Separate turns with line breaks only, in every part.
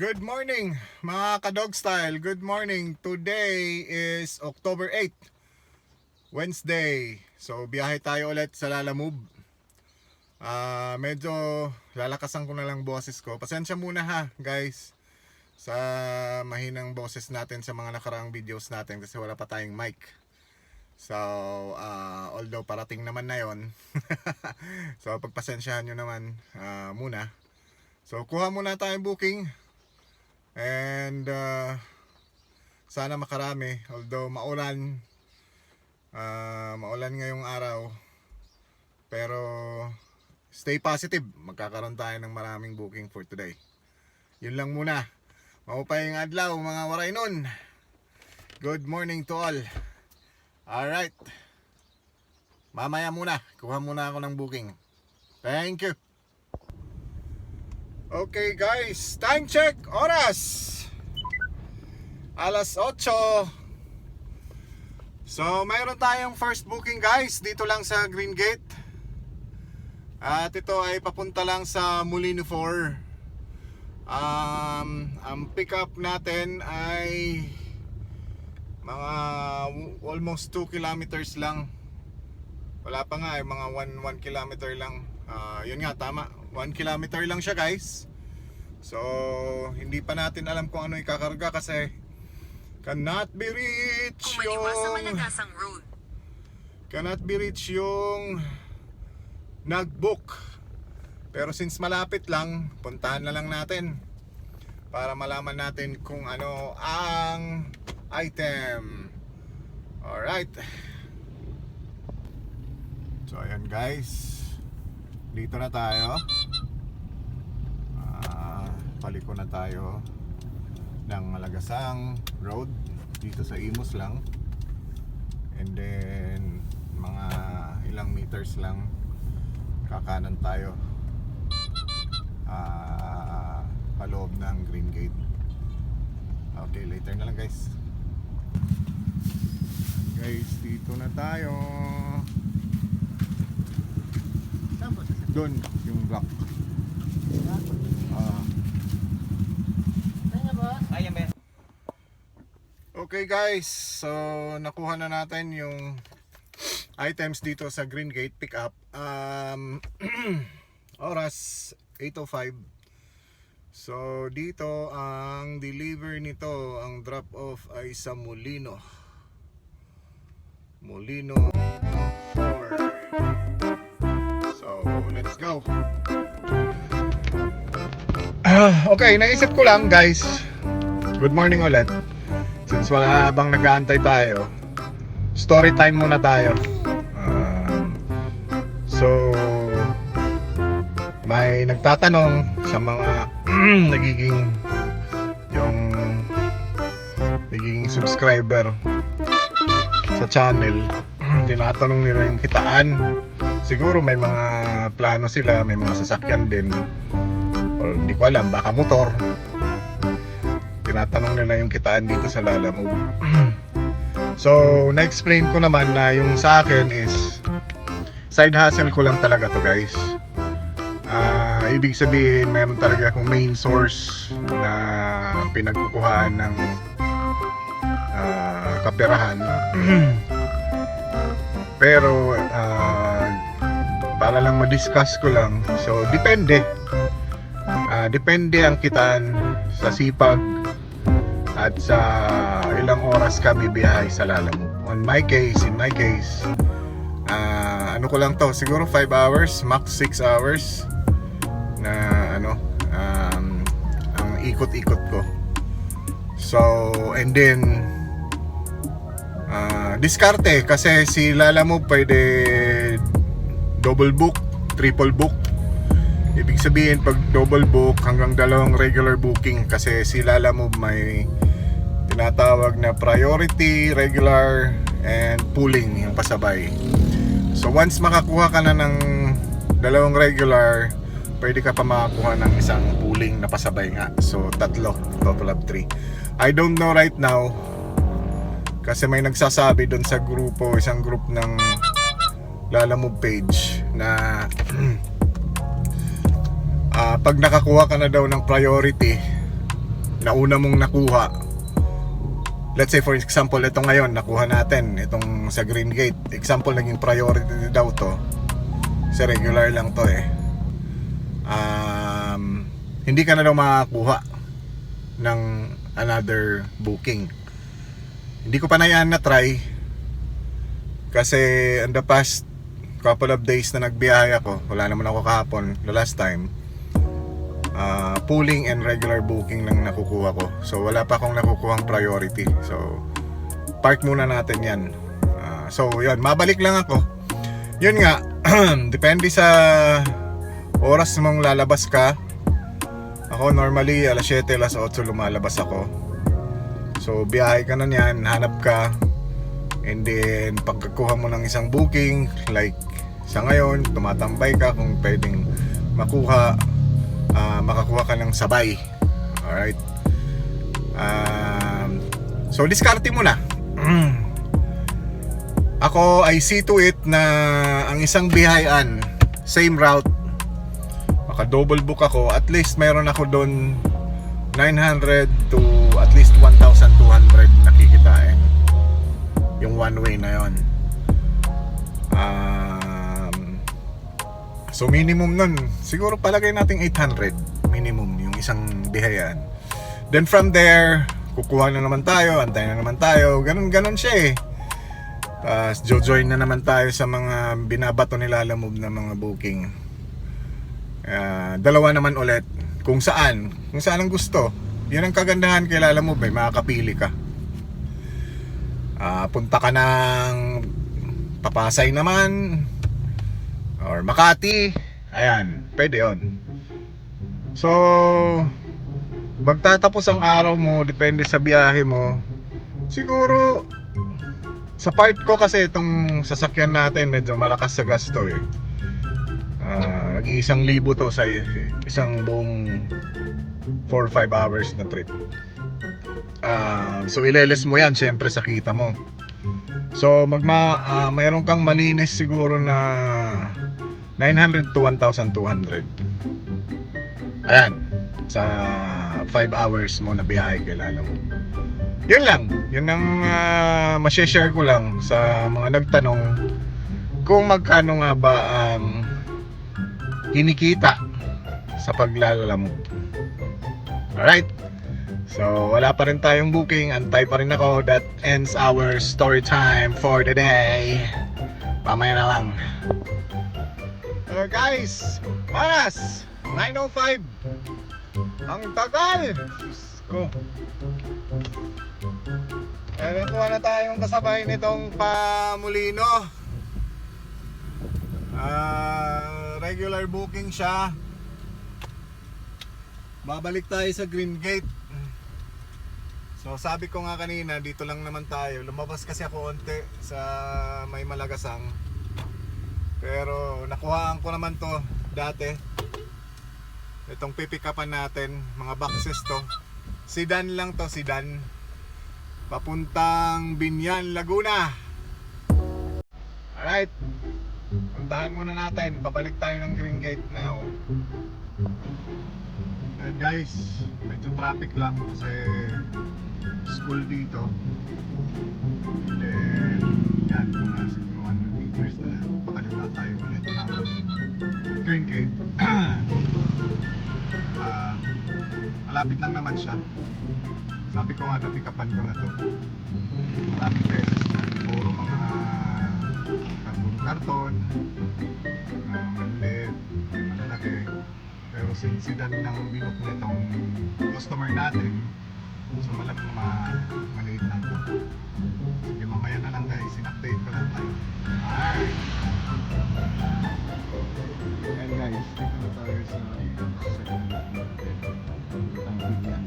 Good morning mga ka-dog style. Good morning. Today is October 8, Wednesday. So biyahe tayo ulit sa Lalamove. Medyo lalakasan ko na lang boses ko. Pasensya muna ha guys sa mahinang boses natin sa mga nakaraang videos natin kasi wala pa tayong mic. So although parating naman na yon. So pagpasensyahan nyo naman muna. So kuha muna tayong booking. And sana makarami, although maulan ngayong araw, pero stay positive, magkakaroon tayo ng maraming booking for today. Yun lang muna. Maupayong adlaw mga waraynon. Good morning to all. Alright, mamaya muna, kuha muna ako ng booking. Thank you. Okay guys, time check, oras alas 8. So mayroon tayong first booking guys dito lang sa Green Gate. At ito ay papunta lang sa Molino 4. Ang pick up natin ay mga almost 2 kilometers lang. Wala pa nga ay mga 1 kilometer lang. Yun nga, tama, 1 kilometer lang siya guys. So hindi pa natin alam kung ano ikakarga kasi cannot be reached yung nag-book. Pero since malapit lang, puntahan na lang natin para malaman natin kung ano ang item. Alright. So ayan guys, dito na tayo. Paliko na tayo ng Malagasang Road dito sa Imus lang. And then mga ilang meters lang kakanan tayo paloob ng Green Gate. Okay, later na lang guys. Guys, dito na tayo. Doon yung block. Okay guys, so nakuha na natin yung items dito sa Green Gate pick up. Oras 8:05. So dito ang deliver nito, ang drop off ay sa Molino 4. So let's go. Okay, naisip ko lang guys. Good morning ulit. Since wala bang nag-aantay tayo, story time muna tayo. So may nagtatanong sa mga nagiging subscriber sa channel. Tinatanong nila yung kitaan. Siguro may mga plano sila, may mga sasakyan din, or hindi ko alam, baka motor. Tinatanong nila yung kitaan dito sa Lalamove. So na-explain ko naman na yung sa akin is side hustle ko lang talaga to guys. Ibig sabihin meron talaga akong main source na pinagkukuhaan ng kaperahan. Pero para lang ma-discuss ko lang. So depende ang kitaan sa sipag at sa ilang oras ka bibiyahe sa Lalamove. In my case, ano ko lang to, siguro 5 hours, max 6 hours na ang ikot-ikot ko. So, and then diskarte kasi si Lalamove pwede double book, triple book. Ibig sabihin pag double book hanggang 2 regular booking kasi si Lalamove may tinatawag na priority, regular, and pooling yung pasabay. So once makakuha ka na ng 2 regular, pwede ka pa makakuha ng isang pooling na pasabay nga. So 3, total of 3. I don't know right now kasi may nagsasabi doon sa grupo, isang group ng Lalamove page na pag nakakuha ka na daw ng priority, nauna mong nakuha, let's say for example ito ngayon nakuha natin itong sa Green Gate, example naging priority daw to, sa regular lang to hindi ka na daw makakuha ng another booking. Hindi ko pa na yan na try kasi in the past couple of days na nagbiyahe ako, wala naman ako kahapon, the last time, pooling and regular booking lang nakukuha ko. So wala pa akong nakukuhang priority. So park muna natin yan. So yun, mabalik lang ako. Yun nga, depende sa oras mong lalabas ka. Ako normally alas 7, alas 8 lumalabas ako. So biyahe ka na niyan, hanap ka. And then pagkakuha mo ng isang booking, like sa ngayon, tumatambay ka kung pwedeng makuha, makakuha ka ng sabay. Alright. So diskarte mo na. Ako I see to it na ang isang biyahean, same route, maka double book ako, at least mayroon ako doon 900 to at least 1,200 nakikitain yung one way na yon. So minimum nun siguro palagay natin 800 minimum yung isang bihayan. Then from there kukuha na naman tayo, antay na naman tayo, ganun siya Tapos join na naman tayo sa mga binabato nila Lalamove na mga booking. Dalawa naman ulit kung saan ang gusto. Yun ang kagandahan kay Lalamove, may makakapili ka. Punta ka ng Papasay naman or Makati, ayan, pwede yun. So magtatapos ang araw mo, depende sa biyahe mo. Siguro sa part ko kasi itong sasakyan natin medyo malakas sa gasto nag-1,000 to sa isang buong 4-5 hours na trip. So ileles mo yan syempre sa kita mo. So mayroon kang malinis siguro na 900 to 1,200. Ayan, sa 5 hours mo na biyahe kay Lalamove. Yun lang, yun ang ma-share ko lang sa mga nagtanong kung magkano nga ba ang kinikita sa paglalamove. Alright, so wala pa rin tayong booking, antay pa rin ako. That ends our story time for the day. Mamaya na lang. Guys, maras 9:05. Ang tagal. Diyos ko. Kuha na tayong kasabay nitong Pamulino. Regular booking siya. Babalik tayo sa Green Gate. So sabi ko nga kanina, dito lang naman tayo. Lumabas kasi ako onte sa may Malagasang. Pero nakuhaan ko naman to dati. Itong pipikapan natin, mga boxes to. Sedan lang to, sedan. Papuntang Binyan, Laguna. Alright. Puntahan muna natin. Babalik tayo ng Green Gate now. And guys, medyo traffic lang kasi school dito. And then, yan, mga siguro 100 meters na pakaliwa tayo ulit ng Green Gate. Malapit lang naman siya. Sabi ko nga, napikapan ko na to. Maraming beses na. Puro mga karton, maliit, malalaki. Pero since sedan lang binok nitong customer natin, so malamang maliit lang to. Sige, mamaya na lang guys, in-update ko lang tayo. Alright. And guys, dito na tayo sa second ang Binyan.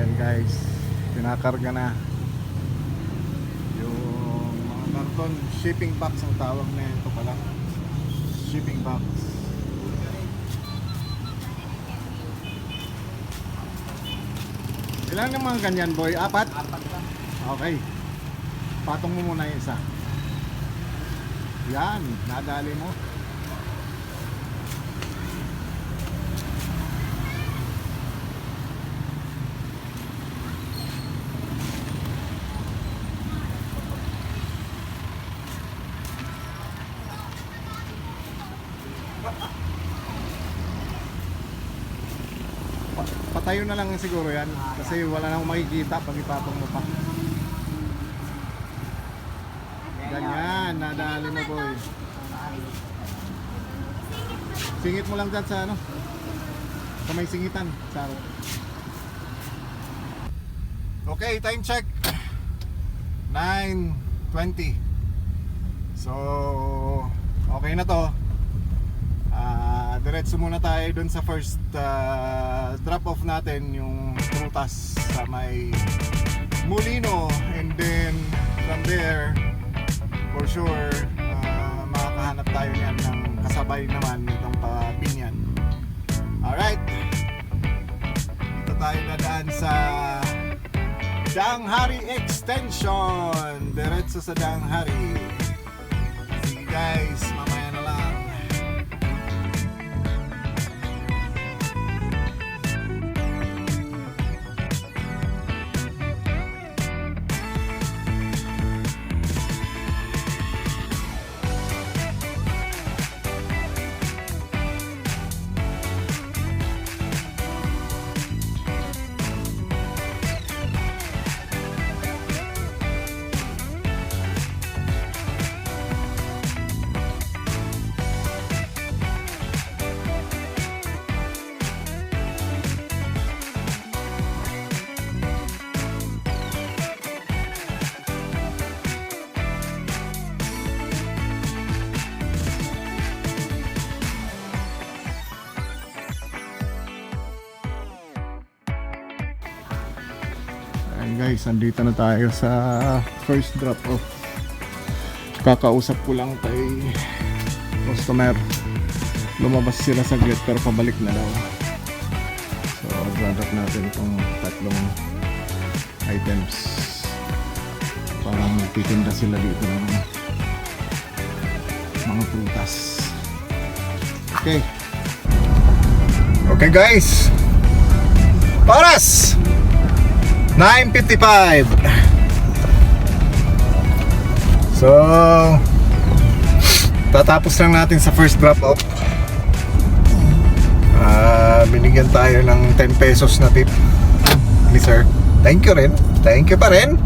And guys, kinakarga na yung mga Karton, shipping box ang tawag na ito pala. Shipping box. Ilan naman ganyan boy? 4? Okay. Patong mo muna yung isa. Yan, nadali mo. Patayo na lang siguro yan kasi wala na akong makikita pag ipatong mo pa. Ganyan, nadali mo boy. Singit mo lang dyan sa ano, sa may singitan. Saro. Okay, time check 9:20. So okay na to. Diretso muna tayo dun sa first drop off natin, yung prutas sa may Molino, and then from there for sure makakahanap tayo niyan ng kasabay naman itong Binyan. Alright, dito tayo dadaan sa Danghari Extension, diretso sa Danghari. Sige guys, mamaya na lang. Ayan guys, andito na tayo sa first drop off. Kakausap ko lang kay customer. Lumabas sila saglit pero pabalik na daw. So drop natin itong tatlong items. Parang magtitinda sila dito ng mga prutas. Okay. Okay guys, oras 9:55. So tatapos lang natin sa first drop off. Binigyan tayo ng 10 pesos na tip ni sir. Thank you rin. Thank you pa rin.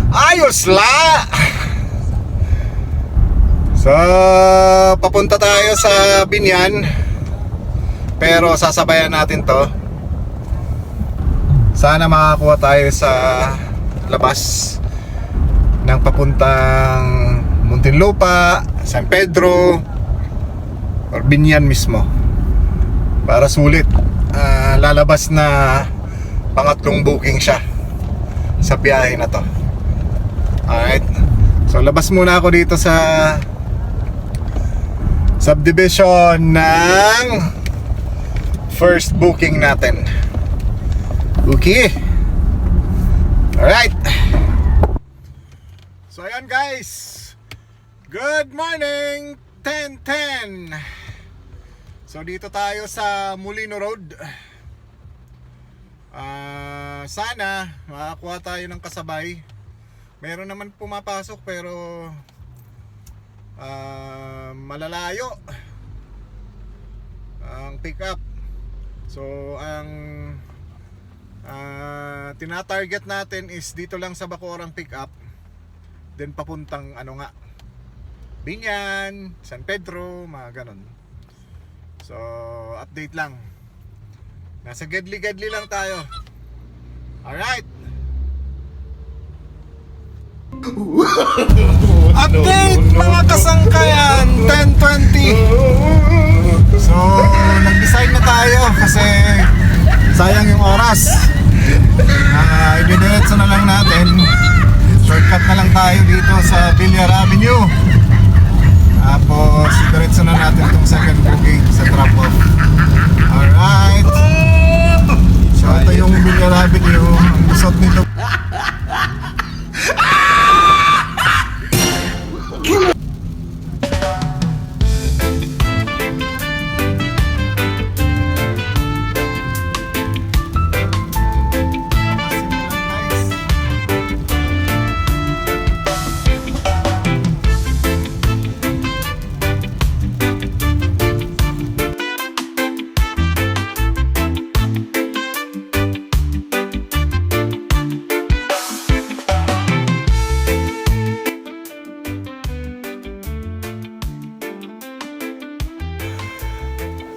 Ayos la. So papunta tayo sa Binyan, pero sasabayan natin to. Sana makakuha tayo sa labas ng papuntang Muntinlupa, San Pedro or Binyan mismo para sulit. Lalabas na pangatlong booking siya sa biyahe na to. Alright, so labas muna ako dito sa subdivision ng first booking natin. Okay. Alright. So ayan guys, good morning. 10:10. So dito tayo sa Molino Road. Sana makakuha tayo ng kasabay. Meron naman pumapasok pero malalayo ang pick up. So ang tinatarget natin is dito lang sa Bacoorang pick up, then papuntang ano nga, Binyan, San Pedro, mga ganon. So update lang, nasa gedli lang tayo. Alright. Update mga kasangkayan, 10:20. So nag-decide na tayo kasi sayang yung oras. Ibidiretso na lang natin. Shortcut na lang tayo dito sa Villar Avenue. Tapos diretso na natin itong second booking sa drop-off. Alright. So ito yung Villar Avenue. Ang lusot nito.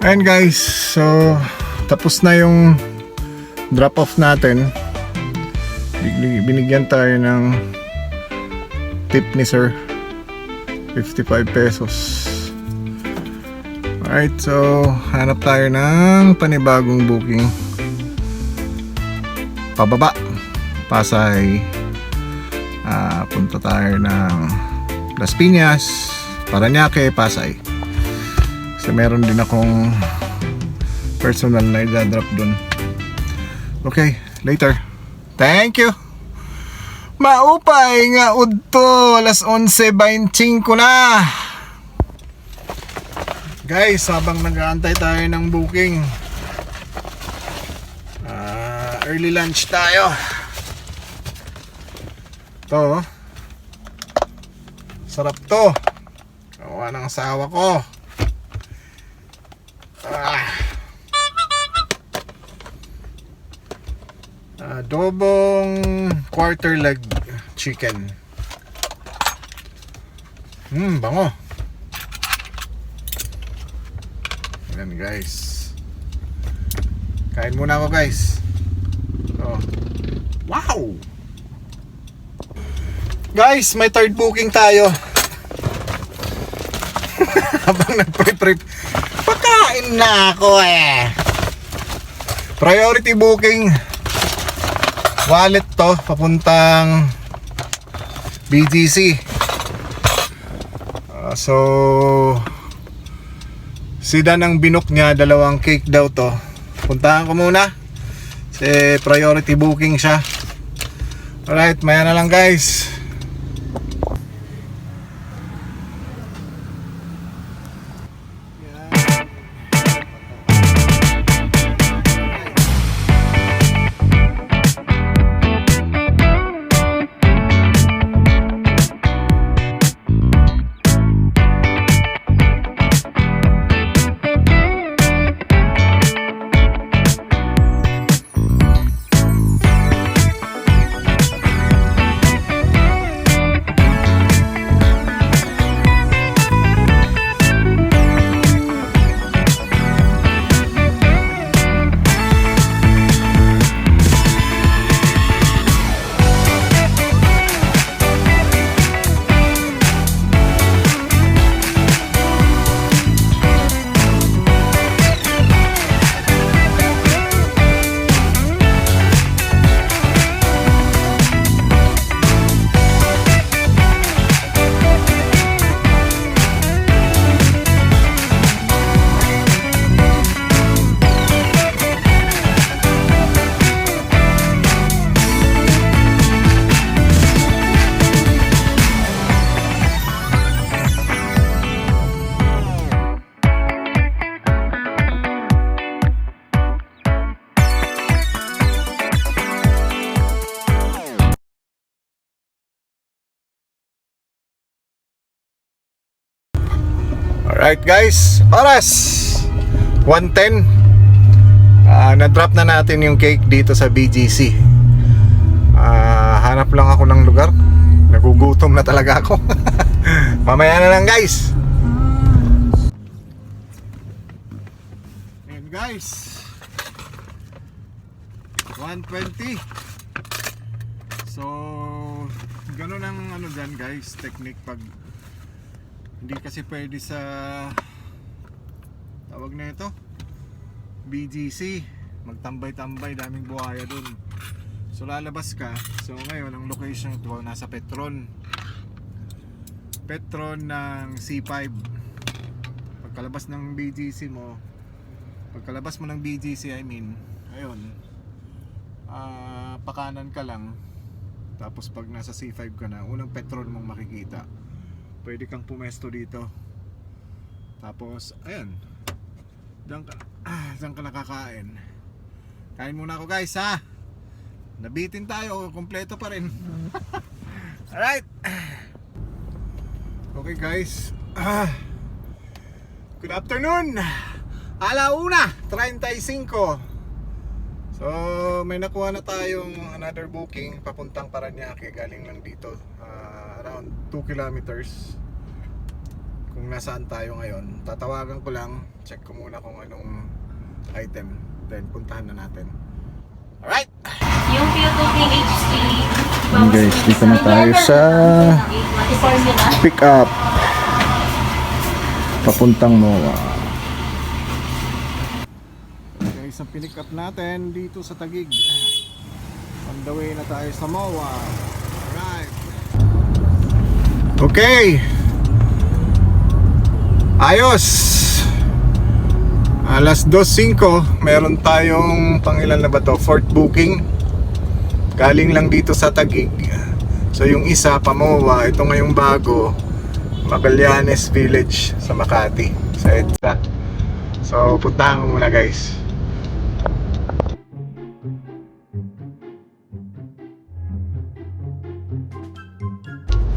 Ayan guys, so tapos na yung drop off natin. Binigyan tayo ng tip ni sir, 55 pesos. Alright, so hanap tayo ng panibagong booking. Pababa, Pasay. Punta tayo ng Las Piñas, Parañaque, Pasay. Kasi meron din akong personal na i-drop dun. Okay, later. Thank you. Maupay nga udto, alas 11:25 na. Guys, habang nag-aantay tayo ng booking, early lunch tayo. To, sarap to. Gawa ng asawa ko. Adobong quarter leg chicken. Bango. Ayan guys. Kain muna ako guys. Oh. Wow! Guys, may third booking tayo. Habang nag-prep, pagkain na ako eh. Priority booking. Wallet to, papuntang BGC. So sida ng binook niya, 2 cake daw to. Puntahan ko muna kasi priority booking siya. Alright, maya na lang guys. Alright guys, oras 1:10. Na-drop na natin yung cake dito sa BGC. Hanap lang ako ng lugar. Nagugutom na talaga ako. Mamaya na lang guys. Ayan guys, 1:20. So ganun ang ano dyan guys, technique pag hindi kasi pwede sa tawag na ito BGC, magtambay-tambay, daming buhaya dun. So lalabas ka. So ngayon ang location ito nasa Petron. Petron ng C5. Pagkalabas ng BGC mo, pagkalabas mo ng BGC, I mean, ayun, pakanan ka lang. Tapos pag nasa C5 ka na, unang Petron mong makikita. Pwede kang pumesto dito. Tapos, ayun, diyan ka nakakain. Kain muna ako guys ha. Nabitin tayo, kompleto pa rin. Alright. Okay guys. Good afternoon. 1:35. So may nakuha na tayong another booking papuntang Parañaque. Galing lang dito, around 2 kilometers. Kung nasaan tayo ngayon, tatawagan ko lang. Check ko muna kung anong item, then puntahan na natin. Alright.
Yung P2P HT.
Guys, dito na tayo sa pick up papuntang MOA. Guys, ang pinick up natin dito sa Taguig. On the way na tayo sa MOA. Alright. Okay. Ayos. Alas 2:05, meron tayong pangilan na ba to? Fourth booking. Galing lang dito sa Taguig. So yung isa pa MOA, ito ngayong bago, Magallanes Village sa Makati, sa EDSA. So puntahan ko muna guys.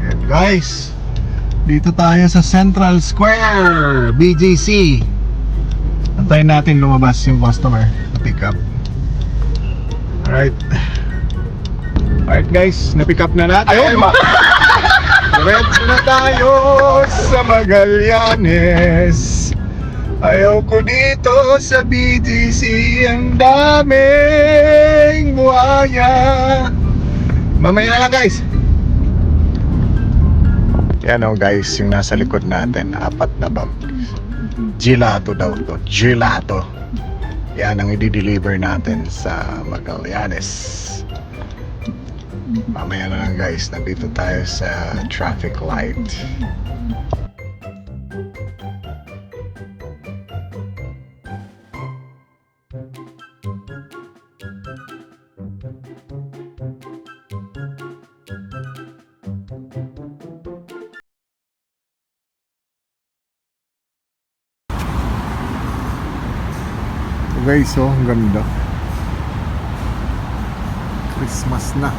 And guys, dito tayo sa Central Square, BGC. Antayin natin lumabas yung customer na pick up. Alright. Alright guys, na-pick up na natin. Ayun! Diretso na tayo sa Magallanes. Ayaw ko dito sa BGC, ang daming buhaya. Mamaya na lang guys. Yan o guys, yung nasa likod natin, 4 na bag. Gelato daw to, gelato. Yan ang i-deliver natin sa Magallanes. Mamaya na lang guys, nandito tayo sa traffic light. Guys, oh, ang ganda. Christmas na.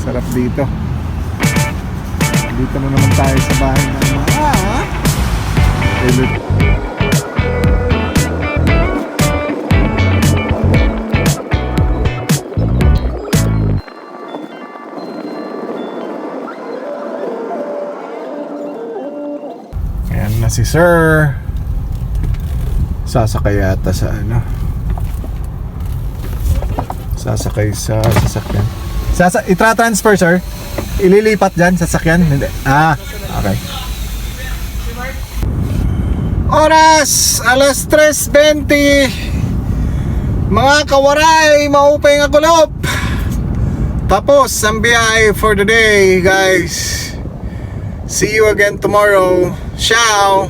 Sarap dito. Dito na naman tayo sa bahay ng mga ayan na si sir. Sasakay yata sa ano, sasakay sa sasakyan. Itra-transfer sir? Ililipat dyan sa sasakyan? Hindi. Okay. Oras, alas 3:20. Mga kawaray, maupay nga gulop. Tapos ang biyahe for the day guys. See you again tomorrow. Ciao.